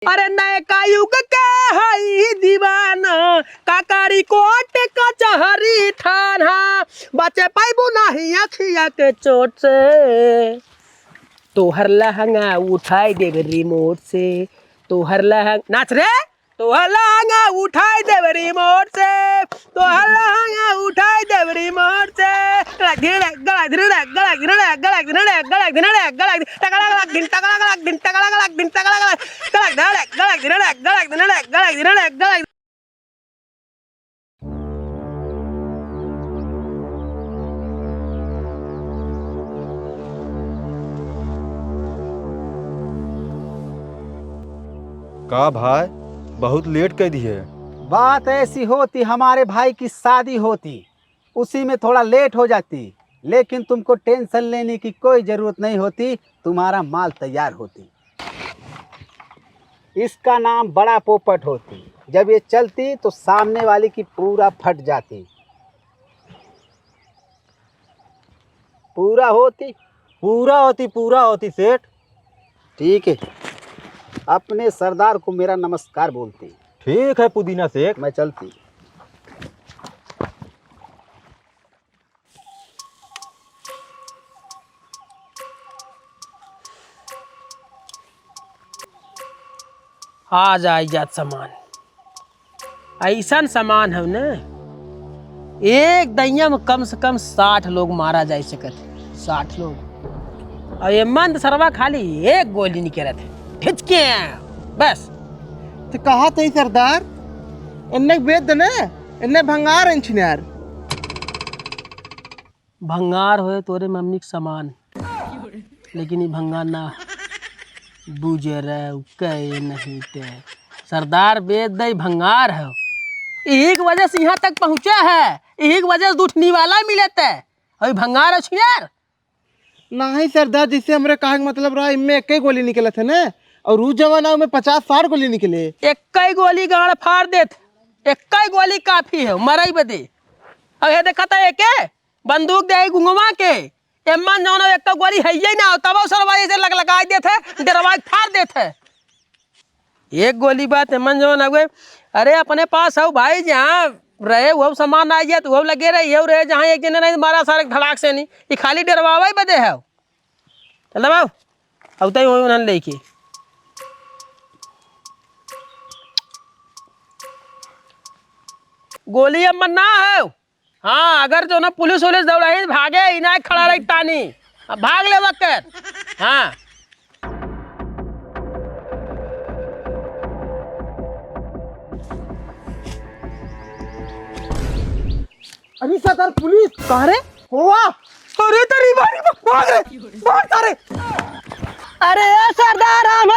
अरे नए का युग के हई दीवाना काकारी कोट कचहरी थाना बचे पाइबू नहीं अखिया के चोट से तोहर लहंगा उठाई देव रिमोट से तोहर लहंगा नाच रे तोहर लहंगा उठाई देव रिमोट से तोहर लहंगा उठाई देव रिमोट से गलक धीरे गलक धीरे गलक धीरे गलक धीरे गलक धीरे गलक टकला गलक दिन टकला गलक दिन टकला गलक दिन टकला गलक गलक धीरे गलक धीरे गलक धीरे गलक धीरे गलक का भाई बहुत लेट कर दी है। बात ऐसी होती हमारे भाई की शादी होती उसी में थोड़ा लेट हो जाती, लेकिन तुमको टेंशन लेने की कोई ज़रूरत नहीं होती, तुम्हारा माल तैयार होती। इसका नाम बड़ा पोपट होती, जब ये चलती तो सामने वाले की पूरा फट जाती। पूरा होती सेठ। ठीक है, अपने सरदार को मेरा नमस्कार बोलती। ठीक है पुदीना सेठ, मैं चलती। आ जाए जात सामान ऐसा सामान है न एक दैया में कम से कम 60 लोग मारा जा सकत 60 लोग और ये मंद सरवा खाली एक गोली निकलत है ठिचके बस तो कहा थे सरदार इन्ने वेद दे ना इन्ने भंगार इंजीनियर भंगार होए तोरे मम्मी के सामान लेकिन ये भंगार ना बुझे रहे कहे नहीं ते सरदार वेद दई भंगार है यही की वजह से यहाँ तक पहुँचा है यही की वजह से दूठनी वाला मिलता है अभी भंगार है यार नहीं सरदार, जिससे हमरे कहा के मतलब रहा इनमें एक ही गोली निकले थे ना और उस जमाना में 50-60 गोली निकले। एक गोली गाड़ फाड़ देत एक गोली काफी है मरई बदे अब देखा था एक बंदूक दे गुंगवा के एमन जौन एक गोली है ही ना तब सरवाई से लगा देते डरवा फाड़ देते एक गोली बात एमन जौन अगे अरे अपने पास है भाई जहाँ रहे वो सामान आ जाए तो वो लगे रहे जहाँ एक जने नहीं मारा सारे धड़ाक से नहीं ये खाली डरवावा ही बदे है चल बाबू अब तो उन्होंने लेके गोली अम्मन ना है हाँ अगर जो ना पुलिस वुलिस दौड़ा भागे इना खड़ा रही तानी अब भाग ले वक्त हाँ अभी सरदार पुलिस कह रे हुआ अरे तेरी बारी भाग रे भाग सारे अरे सरदार हम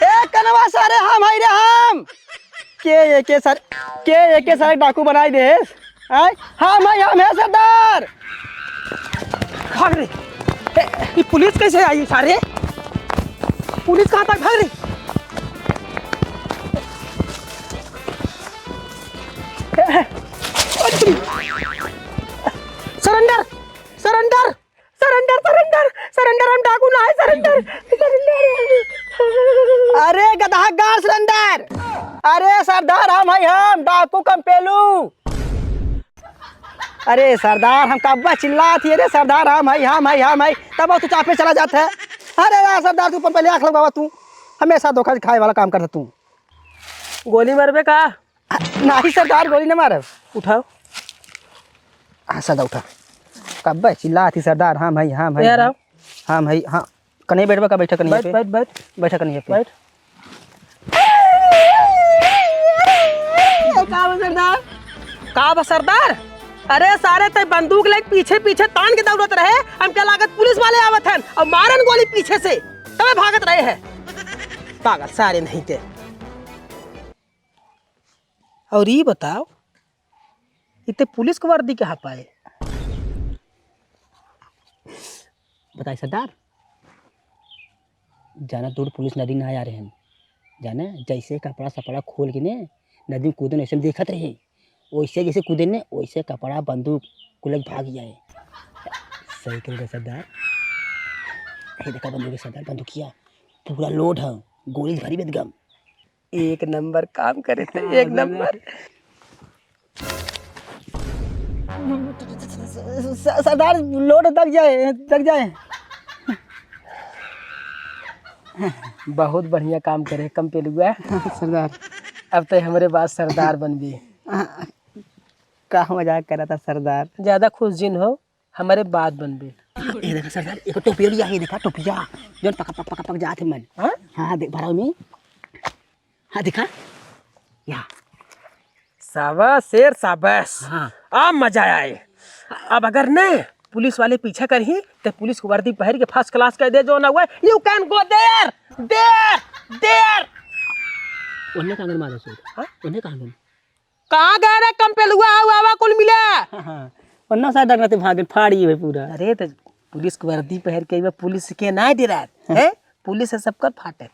ए कनवा सारे हम है रे हम के सारे डाकू बनाई दे हम है सरदार भाग रे ये पुलिस कैसे आई सारे पुलिस कहाँ तक भाग रही surrender surrender surrender surrender surrender हम डाकू ना है सरेंडर अरे गधा गाड़ सरेंडर अरे सरदार हम डाकू कंपेलू अरे सरदार हम कब्बा चिल्ला थी अरे सरदार हम तब तू चापे चला जाता है अरे यार सरदार तू पहले आँख लगा तू हमेशा धोखा खाए वाला काम करता तू गोली मारबे का नहीं सरदार गोली न मारे उठाओ हाँ सदा उठा कब्बा चिल्ला थी सरदार हाँ कन्हे बैठबा का बैठा कन्हे पे बैठा कन्हे पे बैठ का सरदार अरे सारे ते बंदूक लेके पीछे पीछे तान के दौड़त रहे हम क्या लागत पुलिस वाले आवत हैं और मारन गोली पीछे से तबे भागत रहे हैं पागल सारे नहीं थे और ये बताओ इतने पुलिस को वर्दी कहाँ पाए बताइए सरदार जाना दूर पुलिस नदी ना आ रहे हैं जाना जैसे कपड़ा सपड़ा खोल के ने नदी कूदन ऐसे देखत रहे वैसे जैसे कूदे ने वैसे कपड़ा बंदूक कुलक भाग जाए सही कर सरदार देखा बंदूक सरदार बंदूकिया पूरा लोड है गोली भरी बेदगम। एक नंबर काम करे थे, एक नंबर। सरदार लोड दग जाए। बहुत बढ़िया काम करे कम पेलुआ। सरदार अब तो हमारे पास सरदार बन भी। का मजाक कर रहा था सरदार। ज्यादा खुश जिन हो, हमारे बात बन भी। ये देखा सरदार, एक टोपिया लिया है, देखा टोपिया जो पक जाते मन। हाँ? हाँ देख भरा में। हाँ दिखा या। शाबाश शेर शाबाश। हाँ अब मजा आए। अब अगर ने पुलिस वाले पीछा करही तो पुलिस को वर्दी पहन के फर्स्ट क्लास कह दे जो ना हुआ you can go there there there. उन्हें कांगन मारे सो। हाँ? उन्हें कांगन कहाँ गए रे कम पेलुआ हुआ कुल मिला। हाँ उन्ना सा डरना ते भागे फाड़ी है पूरा। अरे तो पुलिस को वर्दी पहन के बा पुलिस के ना दे रहा है। पुलिस से सबकर फाटे।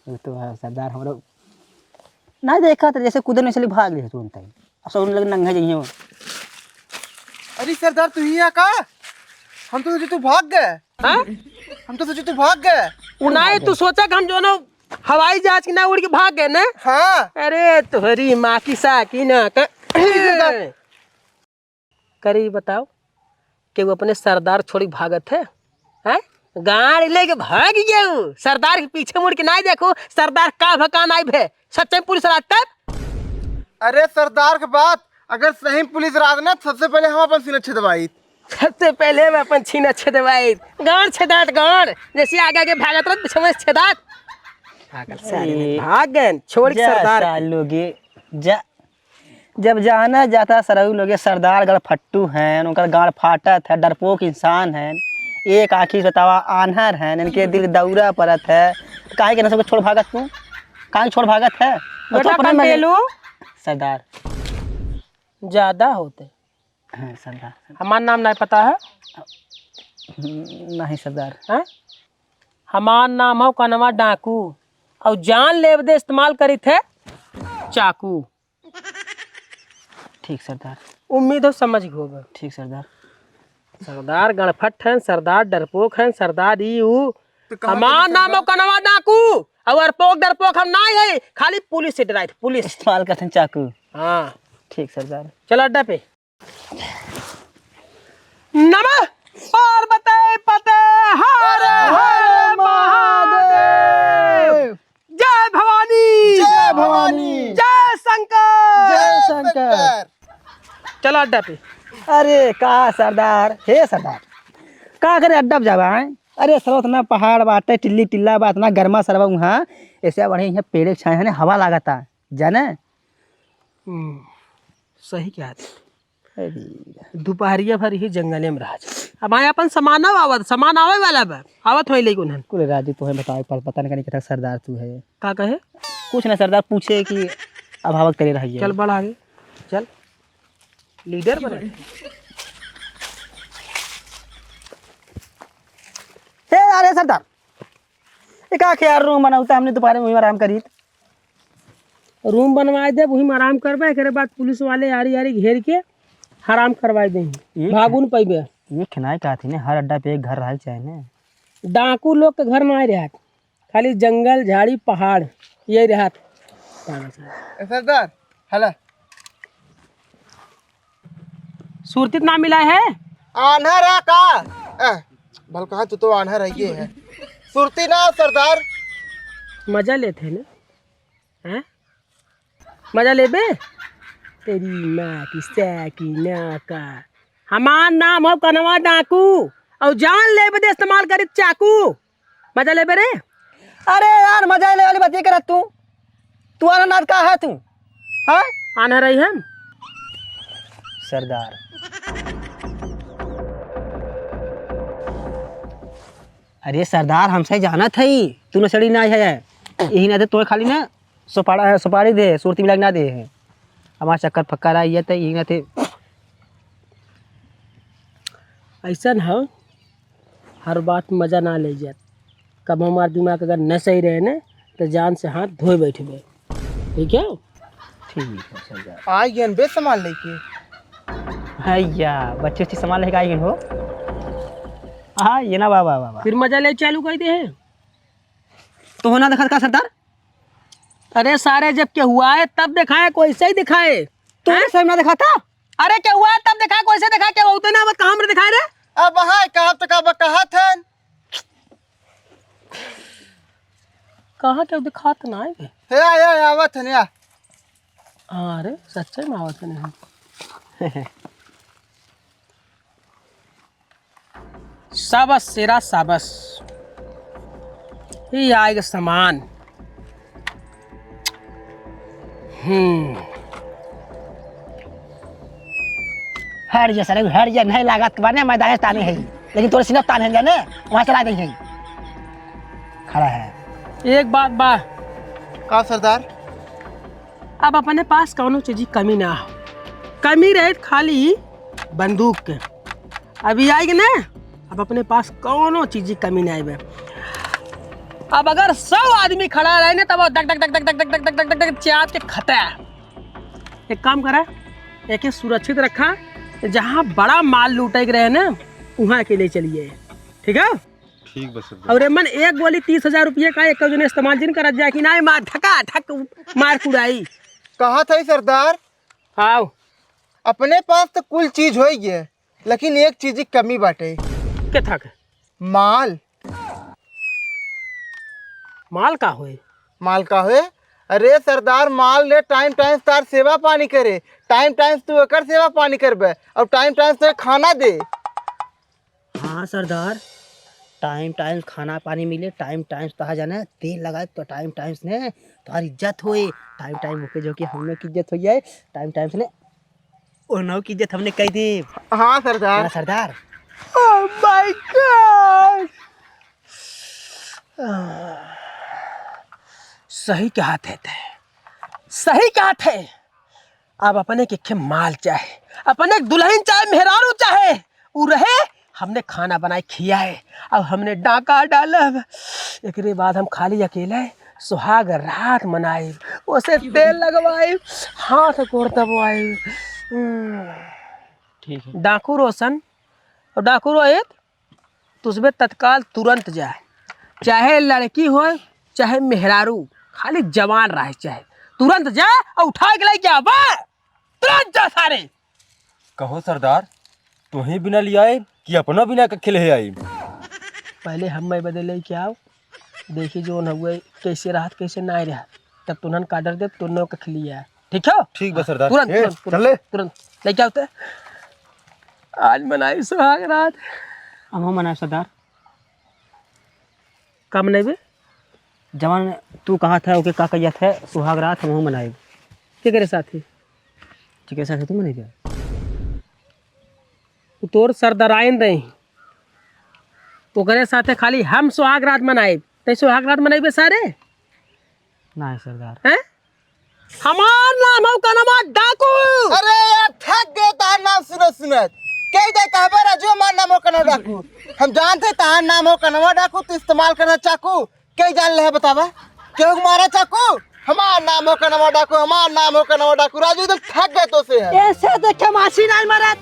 वो तो है सरदार हमरा ना देखा था जैसे कूदने इसलिए भाग रहे तुरंत ही। अब सब उन लोग नंगा जाइए वो। अरे सरदार तू ही का? हम तो सोचे तू भाग गए। हाँ? हम तो सोचे तू भाग गए। नहीं तू सोचा कि हम जो ना हवाई जहाज की ना उड़ के भाग गए ना। हाँ अरे तुम्हारी माँ की साकी ना करी बताओ कि वो अपने सरदार छोड़ के भागत है, हैं? गाड़ी लेके भाग गए हूँ। सरदार के पीछे मुड़ के नहीं देखो सरदार का भका नहीं भे सच्चे पुलिस रास्ता। अरे सरदार के बात अगर सही पुलिस राज ना सबसे पहले हम अपन सीना छेदवाई। सबसे पहले मैं अपन छीना छेदवाई गाड़ छेदात गाड़ जैसे आगे आगे भागत रह पीछे में छेदात भाग गए छोड़ के सरदार लोगे जा। जब जाना जाता सरऊ लोगे सरदार गढ़ फट्टू हैं, उनका गाड़ फाटत है, डरपोक इंसान हैं, एक आँखी बतावा आन्हर हैं, इनके दिल दौरा परत है। काहे के न सबको छोड़ भागत तू? काहे छोड़ भागत है? वो तो अपने में सरदार ज्यादा होते। हाँ सरदार। हमारा नाम नहीं पता है? नहीं सरदार। हैं? हमारा नाम है कनवा डाकू और जान लेव दे इस्तेमाल करी थे चाकू। ठीक सरदार। उम्मीद हो समझ गए। ठीक सरदार। सरदार गणफट हैं, सरदार डरपोक हैं, सरदार हमारा नाम है कनवा डाकू और अरपोक डरपोक हम नहीं है, खाली पुलिस से डराए पुलिस इस्तेमाल करते हैं चाकू। हाँ ठीक सरदार। चलो अड्डा पे। नमः पार्वती पते हर हर महादेव। जय भवानी जय भवानी जय शंकर जय शंकर। चलो अड्डा पे। अरे का सरदार, हे सरदार का करे अड्डा पे जावा है? अरे सरवत ना पहाड़ बाटे टिल्ली टिल्ला बात ना गर्मा सरवा वहाँ ऐसे बढ़िया यहाँ पेड़ छाए हैं हवा लागता जाने। सही क्या है। दोपहरिया भर ही जंगले में राज। अब आए अपन सामान आवत सामान आवे वाला बा आवत होई लेकिन कुल राजू तो है बताए पता नहीं कहता सरदार तू है का कहे कुछ ना सरदार पूछे कि अभावक करे रही चल बढ़ आगे चल लीडर बने। हे अरे सरदार ये का ख्याल रूम बनाता हमने दोपहर में वहीं आराम करी। रूम बनवाए दे वही में आराम करवाए करे बाद पुलिस वाले यारी यारी घेर के हराम करवाए देंगे भागुन पैबे। ये खिनाई का थी ने हर अड्डा पे एक घर रह चाहे ने। डाकू लोग के घर नहीं रहा खाली जंगल झाड़ी पहाड़ ये रहा। सरदार हला सुरतीत ना मिला है आन्हर है का? भल कहा तू तो आन्हर है ये है सुरती ना सरदार। मजा लेते हैं ना हैं मजा ले बे तेरी माँ की सैकीना का। हमारा नाम हो कनवा डाकू और जान ले बदे इस्तेमाल करे चाकू। मजा ले बे रे। अरे यार मजा ले वाली बात ये कर तू आना नाथ का है तू हाँ आना रही हम सरदार। अरे सरदार हमसे जाना था ही तू न सड़ी ना है यही ना थे तो खाली ना सुपारी दे सूरती मिला ना दे है हमारा चक्कर पक्का रहा ये तो यही ना थे। ऐसा ना हो हर बात मजा ना ले जात। कब हमारा दिमाग अगर न सही रहे ना तो जान से हाथ धोए बैठे बे ठीक है। ठीक है सरदार। आई बे सामान लेके भैया बच्चे अच्छी सामान लेके आएंगे हो। हाँ ये ना बाबा बाबा फिर मजा ले चालू कर दे है। तो होना देखा का सरदार? अरे सारे जब क्या हुआ है तब दिखाए, कोई से ही दिखाए। तू सब ना देखा था? अरे क्या हुआ है तब दिखाए, कोई से दिखा, क्या होता ना मत कहाँ दिखाए रे? अब वहाँ कहा तो कहा था कहाँ क्या दिखा तो ना है। हे आया आवत है ना। अरे सच्चे में आवत नहीं। शाबाश शेरा शाबाश, ये आएगा सामान। हट जा सर, हट जा, नहीं लागत बने मैदान ताने है, लेकिन तोरे सिनफ ताने है जाने, वहाँ चला दे है। खड़ा है। एक बात बा, का सरदार? अब अपने पास कौनो चीज की कमी ना हो, कमी रहे खाली बंदूक के। अभी आएगी ना, अब अपने पास कौनो चीज की कमी नहीं आए। अब अगर 100 आदमी खड़ा रहे ना, तब वो duck duck duck duck duck duck duck duck duck duck चाप के खता है। एक काम करा, एक सुरक्षित रखा, जहाँ बड़ा माल लूटे के रहे ना वहाँ के लिए चलिए, ठीक है? ठीक बस सरदार। और मन एक गोली 30,000 रुपये का एक जने इस्तेमाल जिन कर जाए कि नहीं, मार ठका ठक मार कुड़ाई। कहा था सरदार? आओ, अपने पास तो कुल चीज हो ही है, लेकिन एक चीज की कमी बाटे। के थक माल। माल का होए? माल का है? अरे सरदार माल ले टाइम टाइम तार सेवा पानी करे, टाइम टाइम तू एकर सेवा पानी करबे और टाइम टाइम से खाना दे। हाँ सरदार, टाइम टाइम खाना पानी मिले, टाइम टाइम तहा जाना तेल लगाए तो टाइम टाइम से तुम्हारी इज्जत होए, टाइम टाइम होके जो कि हमने की इज्जत हो जाए, टाइम टाइम से उन्हों की इज्जत हमने कही थी। हाँ सरदार। सरदार ओह माय गॉड, सही कहा थे, सही कहा थे। अब अपने के माल चाहे, अपने दुल्हन चाहे, मेहरारू चाहे, वो रहे, हमने खाना बनाए खियाए, अब हमने डाका डाला। एक बाद हम खाली अकेले सुहाग रात मनाए, उसे तेल लगवाए, हाथ गोड़ दबवाए। ठीक है। डाकू रोशन और डाकू रोहित, तुझमें तत्काल तुरंत जाए, चाहे लड़की हो चाहे मेहरारू, खाली जवान रहे चाहे, तुरंत जा और उठा के लेके आवा, तुरंत जा सारे। कहो सरदार, तुम्हें बिना लिया आए कि अपना बिना खिले आई? पहले हम मैं बदल लेके आओ, देखी जो न हुए कैसे राहत कैसे ना रहा, तब तुरंत का ऑर्डर दे, तुरंत का खिलिया, ठीक है? ठीक बस सरदार। तुरंत ए, तुरंत चल ले। तुरंत लेके आओ। आज मनाई सुहाग रात। हम मना सरदार। कब मनाइबे? जवान तू कहा था ओके का कहिया था सुहाग रात हम मनाए, के करे साथी? ठीक है सर, तू मनाई क्या? तोर सरदराइन दही, तो करे साथे खाली हम सुहाग रात मनाए, ते सुहाग रात मनाइबे सारे? ना सरदार। हैं? हमार नाम हो का नाम डाकू। अरे यार थक गए तार नाम सुनत सुनत। कई दे कहबे राजू हमार नाम हो कनो डाकू। हम जानते तार नाम हो कनो डाकू, तू इस्तेमाल करना चाकू। कई जान ले बतावा, क्यों मारा चाकू? हमार नाम हो कनो डाकू, हमार नाम हो कनो डाकू। राजू तो थक गए तो से है। ऐसे देखे मासी नहीं मरत,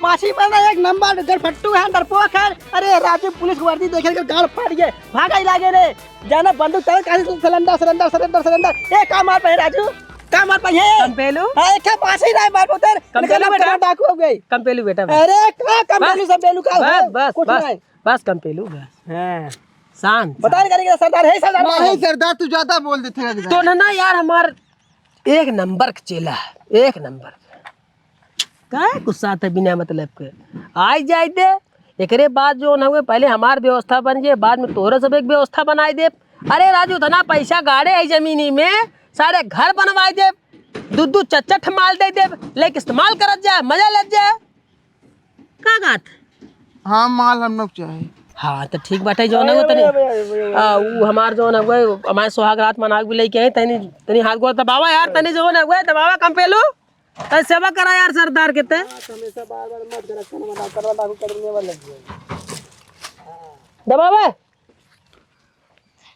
मासी मरना एक नंबर गड़फट्टू है, डरपोक है। अरे राजू पुलिस वर्दी देखे के गाल फाड़ गए, भागा ही लागे रे, जाना बंदूक तक काहे सिलेंडर सिलेंडर सिलेंडर सिलेंडर ए का मार पे राजू, का मार पे है कंपेलू। एक है मासी नहीं मार पुत्र, कंपेलू बेटा, डाकू हो गई। कंपेलू बेटा, अरे का कंपेलू सब बेलू का है, बस कुछ बस नहीं। बस कंपेलू बस, हां शांत। बता नहीं करेंगे सरदार है, सरदार नहीं सरदार तू ज्यादा बोल देते तो ना यार, हमार एक नंबर का चेला है, एक नंबर का गुस्सा था बिना मतलब के। आज जाए दे, एकरे बाद जो न हुए, पहले हमार व्यवस्था बन जाए, बाद में तोहरे सब एक व्यवस्था बनाए दे। अरे राजू तना पैसा गाड़े है जमीनी में, सारे घर बनवाए दे, दूध चच्चट माल दे दे, लेके इस्तेमाल करत जाए, मजा लग जाए। का गात? हाँ माल हम लोग चाहिए। हाँ तो ठीक बाटे, जो न तनी वो हमार जो न हुए, हमारे सुहाग रात मना भी लेके आए, तनी तनी हाथ गोड़ दबावा यार, तनी जो न हुए दबावा कंपेलू, तनी सेवा करा यार सरदार के ते। दबावा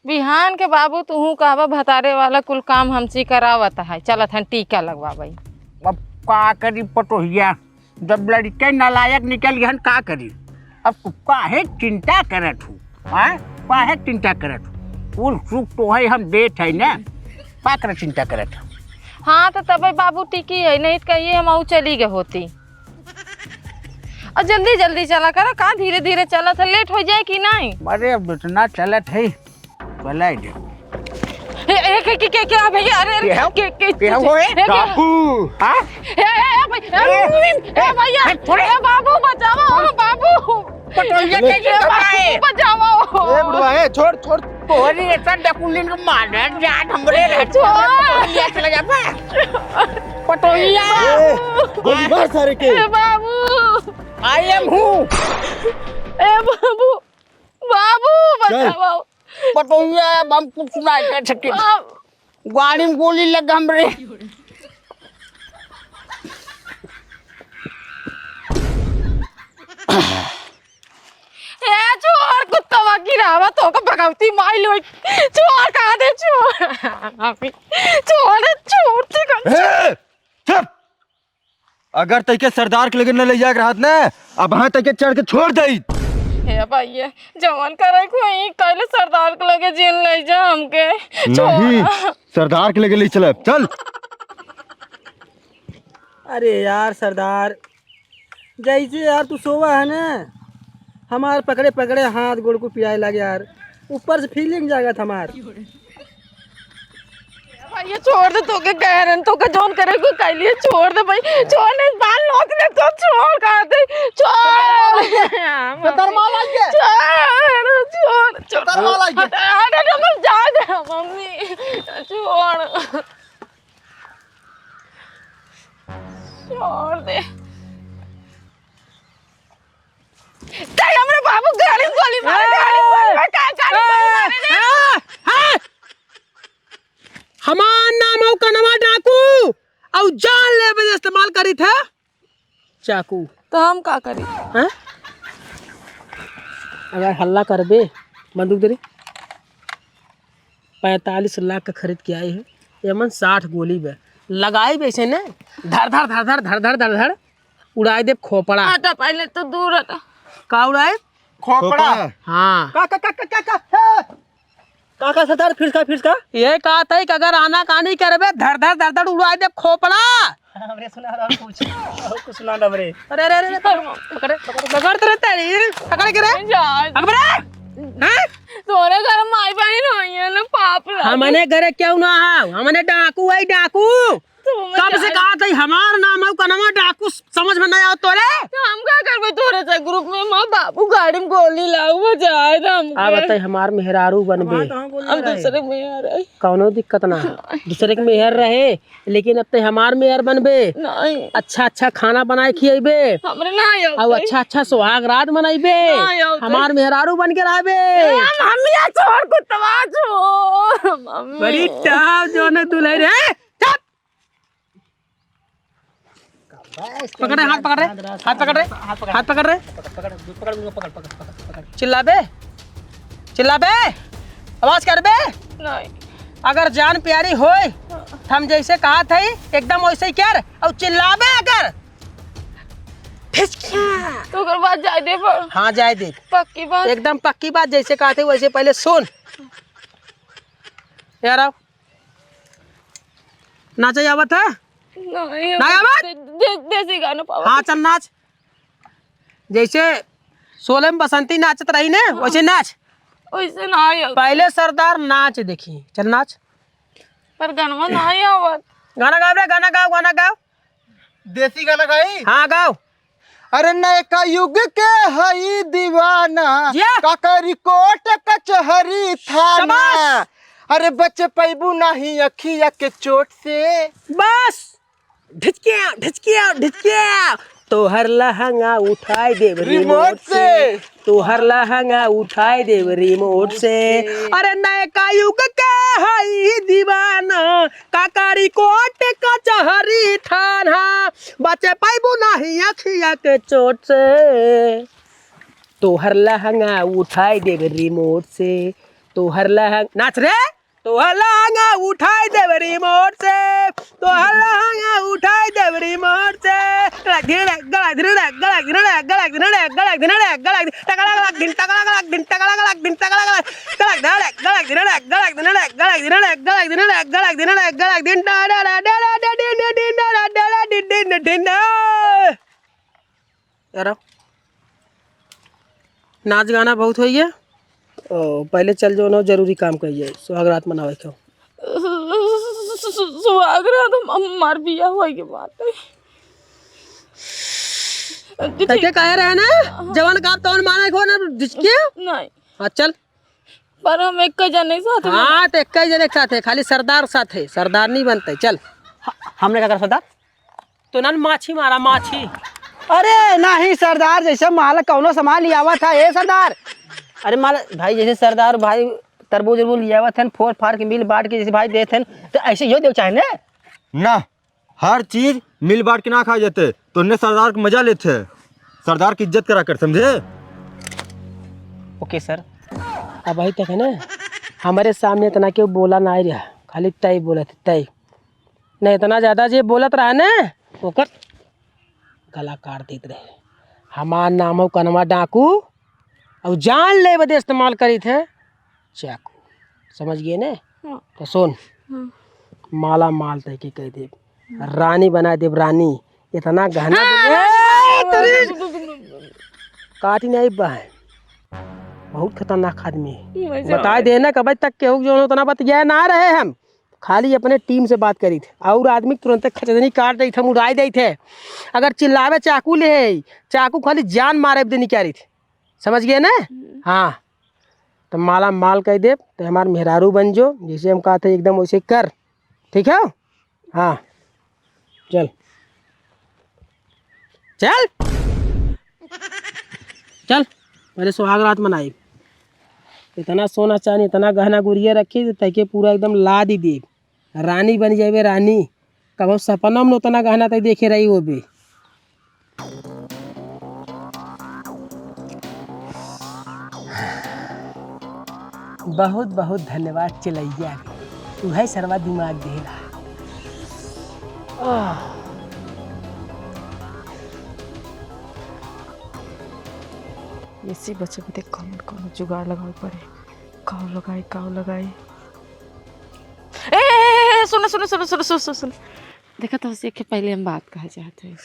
बिहान के बाबू तू कहबा भतारे वाला कुल काम हमसे करावत है, चलत हन टीका लगवा भाई। अब का करी पटोहिया, जब लड़के नालायक निकल गए का करी? अब काहे चिंता करत हूँ? काहे चिंता करत हूँ? कुल सुख तो है हम देत है ना पाकर चिंता करत। हाँ तो तब बाबू टिकी है, नहीं तो कहिए हम आऊ चली गए होती। और जल्दी जल्दी चला करो, कहाँ धीरे धीरे चला था, लेट हो जाए कि नहीं। अरे अब इतना चलत है चला दे। क्या भैया, अरे क्या हुए काकू? हाँ भैया बाबू बचाओ, बाबू पटोहिया कैसे दबाए? बचाओ। ए बुढ़वा ए छोड़ छोड़। तोहरी ऐसा डकुलिन को मारे जान हमरे पटोहिया चला जा पटोहिया। गोली मार सारे के। बाबू आई एम हूँ ए बाबू, बाबू बचाओ। पटोहिया हम कुछ सुनाई कर सके। गाड़ी में गोली लगा हमरे। छोड़ कुत्ता गिरावा तो का भगवती माई लो, छोड़ कहा दे, छोड़ छोड़ चुप। अगर तैके सरदार के लगे न ले जाए रात ने अब हाँ तैके चढ़ के छोड़ दई। हे भैया जवान करे कोई कहले सरदार के लगे जेल ले जा हमके। नहीं सरदार के लगे ले चल चल। अरे यार सरदार, जैसे यार तू सोवा है ना, हमार पकड़े पकड़े हाथ गोड़ को पिराए लगे यार, ऊपर से फीलिंग जागत हमार। भैया छोड़ दे, तो के कह रहे तो के जोन करे को कह लिए, छोड़ दे भाई, छोड़ नहीं बाल नोच ले तो छोड़ कर दे, छोड़ तरमाल आई है। छोड़ छोड़ तरमाल आई है। अरे मम्मी जा दे मम्मी, छोड़ छोड़ दे। तेरे हमरे बाबू गाड़ी में गोली मारे, गाड़ी में गोली मारे। हमार नाम हो कनवा डाकू और जान ले बजे इस्तेमाल करी थे चाकू। तो हम का करी? हैं? अगर हल्ला कर बे बंदूक दे 45 लाख का खरीद के आए हैं, यमन 60 गोली बे लगाई वैसे ने धर धर धर धर धर धर धर धर उड़ाए दे खोपड़ा। हटा पहले तो दूर हटा। का उड़ाए? खोपड़ा। हाँ काका सरदार फिर का ये कहा था कि अगर आना कहानी करबे धर धर धर धर उड़ाए दे खोपड़ा। हमरे सुना रहा कुछ और कुछ सुना दे हमरे। अरे अरे अरे पकड़े पकड़ते रहते हैं पकड़ के रे अकबरे हैं? तोरे घर माई बहन होई है ना, पाप लगे। हमने घरे क्यों ना है, हमने डाकू है डाकू। कब से कहा था हमार नाम है कनवा डाकू, समझ में नहीं आओ तोरे। हम क्या करबे तोरे से ग्रुप में, मां बाबू गाड़ी में गोली लाऊ बजाए हम। आ बताई हमार मेहरारू बनबे, हम दूसरे में आ रहे कौनो दिक्कत ना, दूसरे के मेहर रहे, लेकिन अब ते हमार मेहर बनबे। नहीं, अच्छा अच्छा खाना बनाए खिएबे हमरे ना आयो। और अच्छा अच्छा सुहाग रात मनाइबे, हमार मेहरारू बन के रहबे। मम्मी या छोड़ कुत्ता छोड़ मम्मी। बड़ी टाव जो ने दुल्हन रे। पकड़ रहे, हाथ पकड़ रहे, हाथ पकड़ रहे, हाथ पकड़ रहे, चिल्लाबे चिल्लाबे आवाज करबे। नहीं अगर जान प्यारी होए हम जैसे कहा था एकदम वैसे ही कर और चिल्लाबे अगर तो कर बात जाए दे पर। हाँ जाए दे, पक्की बात। एकदम पक्की बात जैसे कहा थे वैसे पहले सुन यार। आओ नाचा आवत है नहीं नहीं आवत? देसी गाना पावा। हाँ चल नाच, जैसे 16 में बसंती नाचत रही ने वैसे नाच। वैसे ना आयो पहले सरदार नाच देखी, चल नाच। पर गनवा ना आवत। गाना गाओ रे, गाना गाओ, गाना गाओ। देसी गाना गाई। हाँ गाओ। अरे नयका युग के हई दीवाना, या। काकरी कोट कचहरी थाना। शाबाश। अरे बच्चे पैबू नहीं अखिया के चोट से। बस ढिचकिया ढिचकिया ढिचकिया, तोहर लहंगा उठाए देव रिमोट से, तोहर लहंगा उठाए देव रिमोट से। अरे नयका युग के हई दीवाना, काकारी कोट कचहरी थाना, बच्चे पैबू नहीं अखिया के चोट से, तोहर लहंगा उठाए देव रिमोट से, तोहर लहंगा नाच रे, तोहर लहंगा उठाए देव रिमोट से, तोहर लहंगा उठाए देव रिमोट से। गलक धीरे गलक धीरे गलक धीरे गलक धीरे गलक धीरे गलक टकला गलक दिन टकला गलक दिन टकला गलक दिन टकला गलक गलक धीरे गलक धीरे गलक धीरे गलक धीरे गलक धीरे गलक धीरे गलक दिन डा डा डा डा डा दिन दिन दिन यार नाच गाना बहुत होई है पहले चल जो ना जरूरी काम करिए सुहाग रात मनावे क्यों सुहागरात हमार बिया हुआ के बात है तके कह रहे हैं ना जवान का तौन माने को ना डिचके नहीं हाँ चल पर हम एक जने साथ हाँ तो एक जने के साथ है खाली सरदार साथ है सरदार नहीं बनते चल हमने क्या करा सरदार? तो ना माछी मारा माछी अरे नहीं सरदार, जैसे माल कौनो सामान लिया हुआ था ए सरदार। अरे माल भाई जैसे सरदार भाई तरबूज उरबूज लिया हुआ था फोड़ फाड़ के मिल बांट के जैसे भाई देते हैं तो ऐसे ही देव चाहे ना हर चीज मिल बांट के ना खा जाते तो उन्हें सरदार का मजा लेते हैं, सरदार की इज्जत करा कर, समझे? Okay sir. अब भाई तक है ना हमारे सामने इतना क्यों बोला ना रहा, खाली तय बोला थे तय नहीं इतना ज़्यादा जो बोलत रहा ना ओकर गला काट देते रहे। हमार नाम हो कनवा डाकू और जान ले बदे इस्तेमाल करी थे चाकू, समझ गए ने? तो सुन माला माल तय के कह दे रानी बना दे रानी, इतना गहना काटी नहीं बाय बहुत खतरनाक आदमी है। बता देना कब तक के जो उतना बतिया ना रहे हम खाली अपने टीम से बात करी थे और आदमी तुरंत खचदनी काट रही थे उड़ाई दी थे। अगर चिल्लावे चाकू ले चाकू खाली जान मारे दे निकाली थी, समझ गए ना? हाँ तो माला माल कह दे तो हमारे मेहरारू बन जो जैसे हम कहा थे एकदम वैसे कर, ठीक है? हाँ चल चल चल पहले सुहाग रात मनाई, इतना सोना चांदी इतना गहना गुड़िया रखी तके पूरा एकदम ला दी दे रानी बन जाए रानी। कब सपना में उतना गहना तक देखे रही वो भी। बहुत बहुत धन्यवाद चिलैया तू है सरवा दिमाग दे रहा। इसी बच्चे में देख कौन कौन जुगाड़ लगावे पड़े, काव लगाई ए सुनो सुनो सुनो सुनो सुनो सुनो सुनो देखा तो उसे के पहले हम बात कहा चाहते हैं।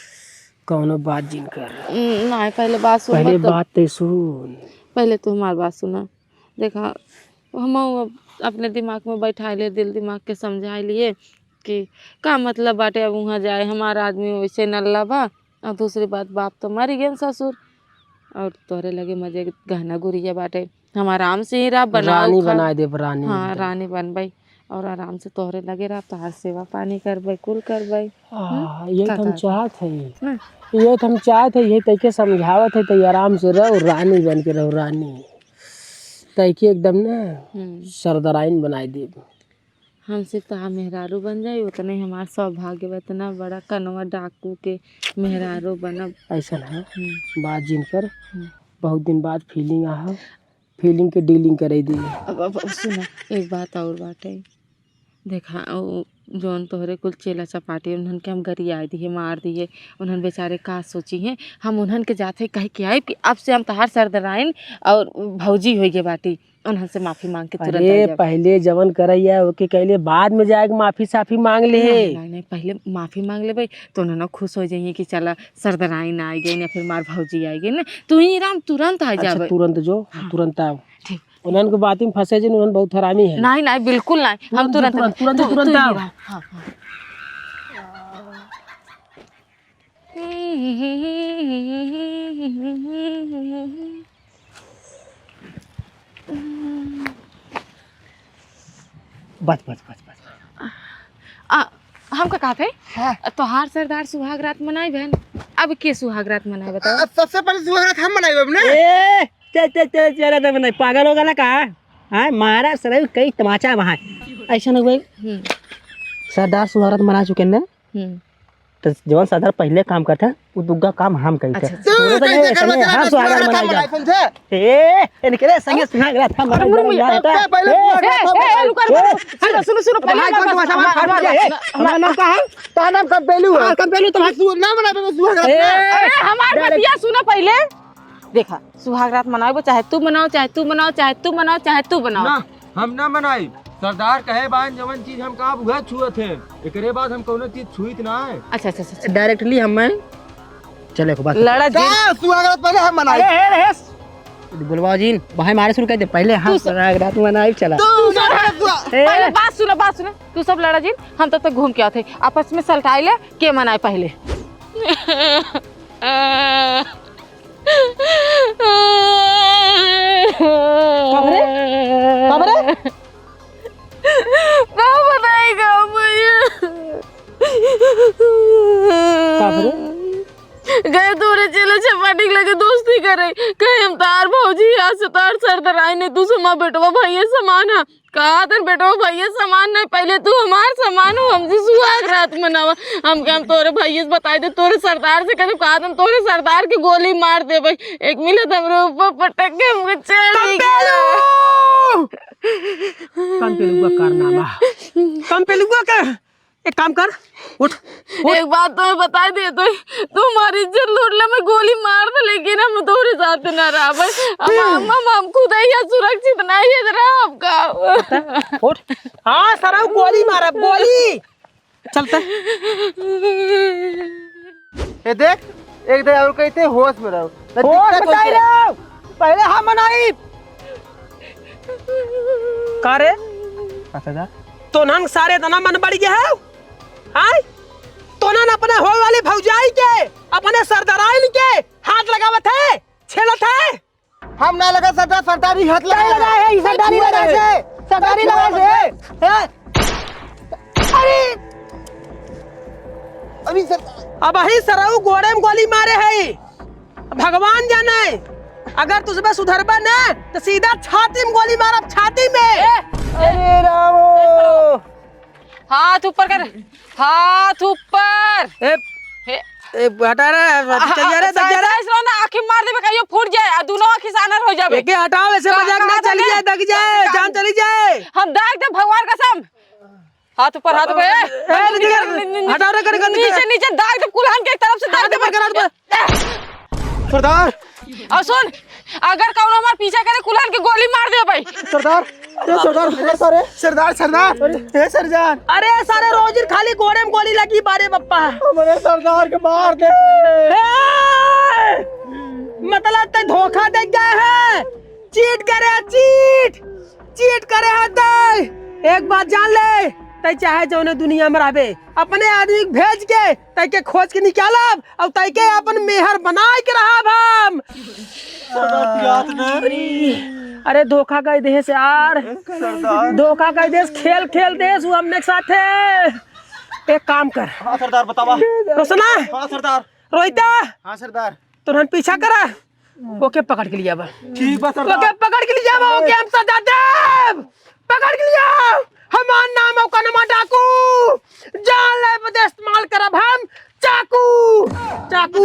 कौनो बात जिन कर नहीं पहले बात सुन, पहले बात ते सुन, पहले तो हमारी बात सुना। देखा हम अपने दिमाग में बैठा लिए दिल दिमाग के समझा लिए कि का मतलब बाटे अब वहाँ जाए हमारा आदमी वैसे नल्ला बा और दूसरी बात बाप तो मर गए ससुर और तोहरे लगे मजे गहना गुड़िया बाटे हम आराम से ही रहा रानी बना दे रानी। हाँ रानी बन भाई और आराम से तोहरे लगे रहा तोहार सेवा पानी करबै कुल करबै। ये तो हम चाहत है, ये तो हम चाहत है, ये तैके समझावत है तो आराम से रहो रानी बन के रहो रानी तैके एकदम ना सरदराइन बनाए दे। हमसे तो मेहरारू बन जाए उतने हमारा सौभाग्य इतना बड़ा कनवा डाकू के मेहरारू बनब। ऐसा है बात जिन कर बहुत दिन बाद फीलिंग आ फीलिंग के डीलिंग करे दी। अब सुना एक बात और बात है देखा जौन तोहरे कुल चेला चपाटी उन्हन के हम गरिया दिए मार दिए उन्हन बेचारे का सोची हैं हम उन्हन के जाते कह के आए कि अब से हम तहार सरदराइन और भौजी हो गए बाटी उन्हन से माफ़ी मांग के तुरंत। अरे पहले जवन करैया ओके कहले बाद में जाएगा माफ़ी साफी मांग ले। नहीं पहले माफ़ी मांग ले भाई तो उन्होंने खुश हो जाइए कि चला सरदराइन आ गई ना फिर मार भौजी आ गई ना तू ही राम तुरंत आ जा। तुरंत जो तुरंत आओ ठीक उन्हन के बात में फंसे जिन उन्हन बहुत हरामी है। नहीं नहीं बिल्कुल नहीं हम तुरंत तुरंत तुरंत आओ। हाँ बस बस बस बस हम का कहते तोहार सरदार सुहाग रात मनाई बहन अब के सुहाग रात मनाए बताओ। अब सबसे पहले सुहाग रात हम मनाएंगे अब ना। ए चल नहीं पागल होगा ना कहा हाँ मारा सर कई तमाचा वहाँ ऐसा नहीं भाई सरदार सुहारत मना चुके ना तो जवन सरदार पहले काम करते वो दुग्गा काम हम करते तू कैसे कर बता हम सुहागरात काम मनाई बनाए जा समझे ए इनके संगे सुहागरात हम पहले सुनो हमारा नाम का है तो नाम कब बेलू है कब पहले तुम्हारे तू ना बना तो सुहागरात अरे हमारी बतिया सुनो पहले। देखा सुहागरात मनाओ, चाहे तू मनाओ चाहे तू मनाओ चाहे तू मनाओ चाहे तू बनाओ। ना हम ना मनाई। सरदार कहे बान जवन चीज हम का उहे छुए थे, एकरे बाद हम कोनो चीज छुईत ना है। अच्छा डायरेक्टली हम चले को बात लड़ा जी का सुहागरात पहले हम मनाई। बुलवा जी भाई मारे शुरू कर दे पहले हम सुहागरात मनाई चला। पहले बात सुनो तू सब लड़ा जी, हम तब तक घूम के आते आपस में सलटाई ले के मनाए पहले। गए तोरे चले चपाटी लगे दोस्ती करे कहे हम तार भौजी आज से तार सरदराई ने तू समा बेटवा भैया समान है कहा तर बेटवा भैया समान नहीं पहले तू हमार समान हो हमसे सुहागरात मनावा। हम क्या हम तोरे भैया से बताए दे तोरे सरदार से कहते कहा तुम तोरे सरदार की गोली मार दे भाई एक मिनट हमरे ऊपर पटक के हमको चढ़ कंपेलुआ कारनामा कंपेलुआ का एक काम कर उठ एक बात तो बता दे तो तुम्हारी इज्जत लूट ले मैं गोली मार दे लेकिन हम तोरे साथ ना रहा भाई हम खुद ही सुरक्षित नहीं रहा आपका। उठ हाँ सर गोली मारा गोली चलता ये देख एक दे और कहते होश में रहो होश में काहे रहो पहले हम मनाई कारे तो नंग सारे तना मन बढ़ गया है हाय तो ना अपने होए वाली भौजाई के अपने सरदाराइन के हाथ लगावत है छेलत है। हम ना लगा सरदार सरदारी हाथ लगा है सरदारी लगा से सरदारी लगा से अरे अभी सर अब ही सरऊ गोड़े में गोली मारे है भगवान जाने अगर तुझमें सुधरबा ना तो सीधा छाती में गोली मारब छाती में। अरे रामो हाथ ऊपर कर हाथ ऊपर ए हटा रे चल रे दग जा रे ऐसे ना आंखें मार दे कहियो फूट जाए दोनों आंखें सानर हो जावे एके हटाओ ऐसे मजाक ना चली जाए दग जाए जान चली जाए हम दाग दे भगवान कसम। हाथ ऊपर हटाओ रे कर नीचे नीचे दाग दे कुल्हान के एक तरफ से दाग दे सरदार और सुन अगर कौन हमार पीछे करे कुल्हान के गोली मार दे भाई। सरदार सरदार सरदार सरदार हे सरदार अरे सारे रोज खाली गोड़े में गोली लगी बारे बप्पा हमारे सरदार के मार दे मतलब ते धोखा दे गए हैं चीट करे है ते एक बात जान ले तै चाहे जौने दुनिया में रहबे अपने आदमी के भेज के तै के खोज के निकालब और तै के अपन मेहर बनाए के रहब हम। अरे धोखा का देश यार धोखा का देश खेल खेल देश हमने साथे एक काम कर। हाँ सरदार बतावा। रोशना हाँ सरदार। रोहिता हाँ सरदार तुरंत पीछा करा ओके पकड़ के लिया बा ठीक बा सरदार। ओके पकड़ के लिया बा ओके हम सजा देव पकड़ के लिया हमार नाम कनमा डाकू जान ले इस्तेमाल करब हम चाकू चाकू